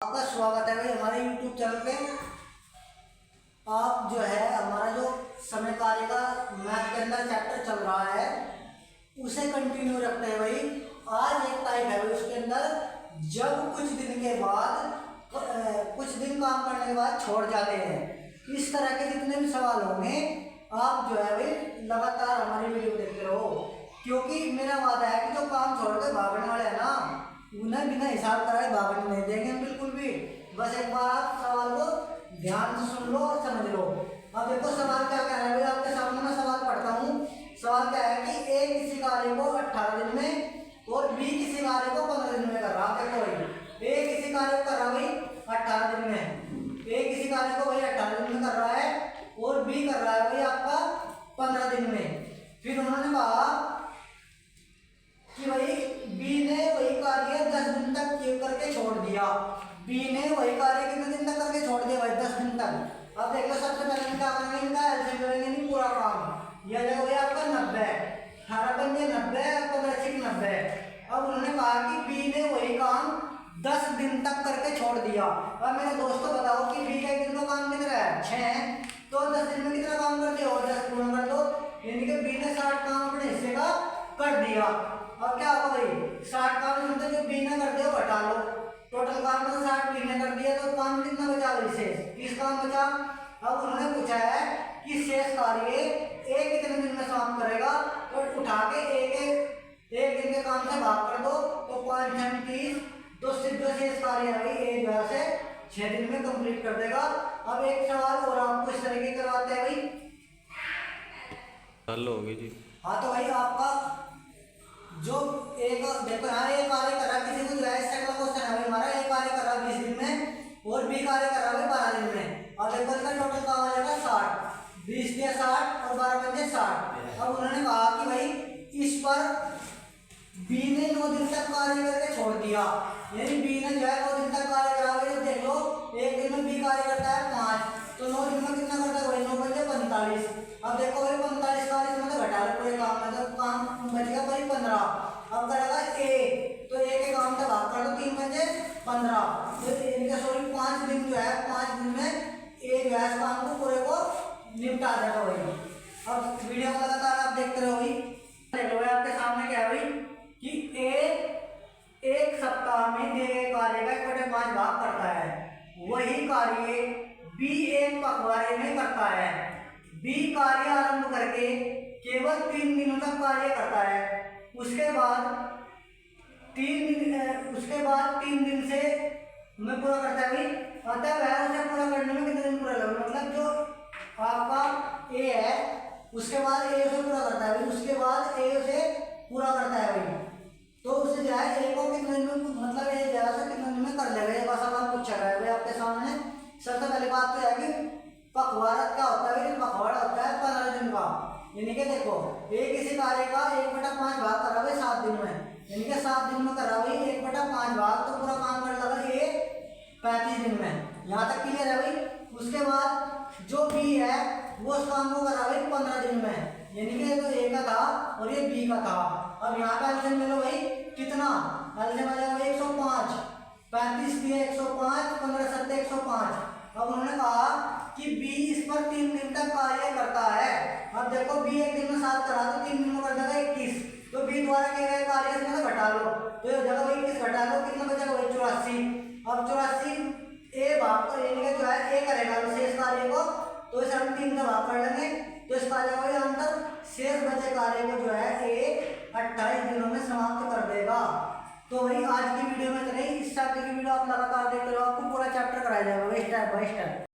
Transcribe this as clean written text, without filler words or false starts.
आपका स्वागत है भाई हमारे YouTube चैनल पे। आप जो है हमारा जो समय कार्य का मैथ के अंदर चैप्टर चल रहा है उसे कंटिन्यू रखते हैं भाई। आज एक टाइप है भाई उसके अंदर जब कुछ दिन के बाद कुछ दिन काम करने के बाद छोड़ जाते हैं। इस तरह के जितने भी सवाल होंगे आप जो है भाई लगातार हमारी वीडियो देखते रहो, क्योंकि मेरा वादा है कि जो काम छोड़ के भागने वाले हैं ना उन्हें बिना हिसाब कराए भागने नहीं देंगे बिल्कुल भी। बस एक बार आप सवाल को ध्यान से सुन लो और समझ लो। अब देखो सवाल क्या कह रहा है भाई, आपके सामने मैं सवाल पढ़ता हूँ। सवाल क्या है कि ए किसी कार्य को 18 दिन में और बी किसी कार्य को 15 दिन में कर रहा है। देखो भाई ए किसी कार्य को कर रहा भाई 18 दिन में, ए किसी कार्य को भाई 18 दिन में कर रहा है और बी कर रहा है भाई आपका 15 दिन में। फिर उन्होंने कहा कि भाई बी ने वही कार्य 10 दिन तक करके छोड़ दिया। बी ने वही कार्य कितने दिन तक करके छोड़ दिया भाई 10 दिन तक। अब देख लो सबसे पहले क्या करेंगे, इनका एलसीएम करेंगे नहीं पूरा काम। यह जगह भैया आपका 90, 18 पंजे 90 और 15 छिक 90। अब उन्होंने कहा कि बी ने वही काम 10 दिन तक करके छोड़ दिया। अब मेरे दोस्तों बताओ कि बी का एक दिन का काम कितना है 6, तो 10 दिन में कितना काम कर दिया और 10 गुणा कर दो, यानी कि बी ने 60 काम अपने हिस्से का कर दिया। अब क्या होगा भाई 60 काम मतलब जो बी ने कर दिया घटा लो, टोटल काम तो 60 बी ने कर दिया, तो काम कितना बचा भाई शेष 30 काम बचा। अब उन्होंने पूछा है कि शेष कार्य ए कितने दिन में समाप्त करेगा, तो उठा के एक दिन के काम से भाग कर दो तो 5 6 30, तो सिर्फ जो शेष कार्य है भाई ए जो है 6 दिन में कंप्लीट कर देगा। अब एक सवाल और आपको इस तरीके करवाते हैं भाई, हल होगी जी। हाँ तो भाई आपका जो एक देखो यहाँ एक कार्य कर रहा किसी को जो है सेकंड क्वेश्चन है भाई हमारा, एक कार्य कर रहा 20 दिन में और बी कार्य कर रहा है 12 दिन में। और देखो इसका टोटल काम आ जाएगा 60, 20 दिया 60 और 12 पंजे 60। अब उन्होंने कहा कि भाई इस पर बी ने 9 दिन तक कार्य करके छोड़ दिया, यानी बी ने जो है 9 दिन तक कार्य करा हुआ। देख लो एक दिन में बी कार्य करता है 5, तो 9 दिन में कितना करता है भाई 9 पंजे 45। अब देखो भाई 45 कार्य इसमें तो घटा लो पूरे काम में, तो काम बचेगा भाई 15। अब करेगा ए, तो ए के काम तक भाग कर दो 3 पंजे 15, तो इनके सॉरी 5 दिन जो है 5 दिन में ए जो है इस काम को पूरे को निपटा देगा भाई। अब वीडियो को लगातार आप देखते रहो भाई। देख लो भाई आपके सामने क्या है भाई कि ए एक सप्ताह में दिए गए कार्य का 1/5 भाग करता है, वही कार्य बी एक पखवाड़े में करता है। बी कार्य आरंभ करके केवल 3 दिनों तक कार्य करता है, उसके बाद 3 दिन से में पूरा करता है भाई। अतः वह उसे पूरा करने में कितने दिन पूरा लगेगा, मतलब जो आपका ए है उसके बाद ए उसे पूरा करता है भाई, उसके बाद ए उसे पूरा करता है भाई, तो उसे जो है ए को कितने दिन में मतलब ए जरा से कितने दिन में कर लेगा। ये बस सवाल पूछा गया है भाई आपके सामने। सबसे पहली बात तो है कि पखवाड़ा क्या होता है, पखवाड़ा होता है 15 दिन का, यानी कि देखो ए किसी कार्य का 1/5 भाग कर रहा है 7 दिन में, यानी कि 7 दिन में कर रहा है 1/5 भाग, तो पूरा काम कर लगा ए 35 दिन में। यहाँ तक क्लियर है भाई। उसके बाद जो बी है वो उस काम को कर रहा है 15 दिन में, यानी कि तो ए का था और ये बी का था। अब यहाँ पे एलसीएम ले लो भाई, कितना एलसीएम आ जाएगा 105, 35 दिए 105, 15 7 105। अब उन्होंने कहा कि बी इस पर 3 दिन तक कार्य करता है। अब देखो बी एक दिन में 7 करा तो 3 दिन में कर देगा 21, तो बी द्वारा किए गए कार्य इसमें से घटा लो, तो ये जगह 21 घटा लो कितना बचेगा भाई 84। अब 84 ए भाग को यानी कि जो है ए करेगा शेष कार्य को, तो इसे हम 3 का भाग कर लेंगे, तो इस कार्य का अंतर शेष बचे कार्य को जो है ए 28 दिनों में समाप्त कर देगा। तो वही आज की वीडियो में इतना ही। इस टाइप की वीडियो आप लगातार देखते रहो, आपको पूरा चैप्टर कराया जाएगा स्टेप बाय स्टेप।